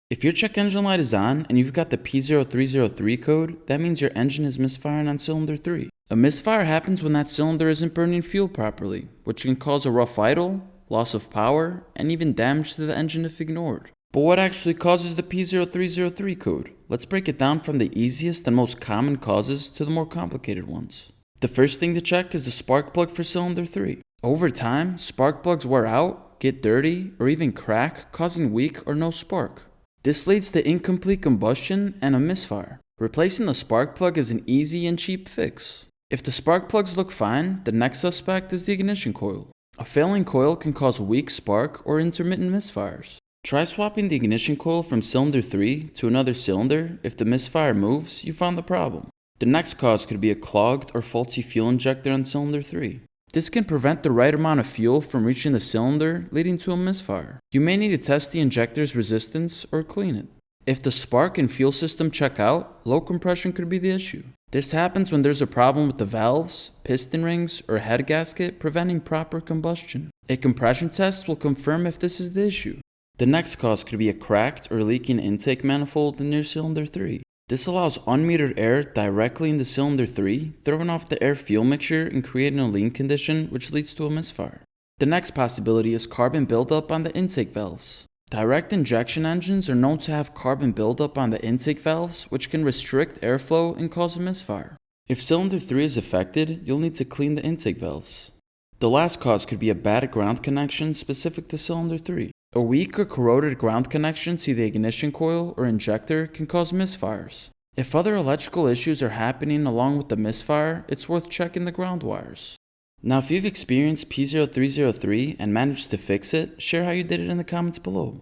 If your check engine light is on and you've got the P0303 code, that means your engine is misfiring on cylinder 3. A misfire happens when that cylinder isn't burning fuel properly, which can cause a rough idle, loss of power, and even damage to the engine if ignored. But what actually causes the P0303 code? Let's break it down from the easiest and most common causes to the more complicated ones. The first thing to check is the spark plug for cylinder 3. Over time, spark plugs wear out, get dirty, or even crack, causing weak or no spark. This leads to incomplete combustion and a misfire. Replacing the spark plug is an easy and cheap fix. If the spark plugs look fine, the next suspect is the ignition coil. A failing coil can cause weak spark or intermittent misfires. Try swapping the ignition coil from cylinder 3 to another cylinder. If the misfire moves, you found the problem. The next cause could be a clogged or faulty fuel injector on cylinder 3. This can prevent the right amount of fuel from reaching the cylinder, leading to a misfire. You may need to test the injector's resistance or clean it. If the spark and fuel system check out, low compression could be the issue. This happens when there's a problem with the valves, piston rings, or head gasket preventing proper combustion. A compression test will confirm if this is the issue. The next cause could be a cracked or leaking intake manifold near cylinder 3. This allows unmetered air directly into cylinder 3, throwing off the air-fuel mixture and creating a lean condition which leads to a misfire. The next possibility is carbon buildup on the intake valves. Direct injection engines are known to have carbon buildup on the intake valves, which can restrict airflow and cause a misfire. If cylinder 3 is affected, you'll need to clean the intake valves. The last cause could be a bad ground connection specific to cylinder 3. A weak or corroded ground connection to the ignition coil or injector can cause misfires. If other electrical issues are happening along with the misfire, it's worth checking the ground wires. Now if you've experienced P0303 and managed to fix it, share how you did it in the comments below.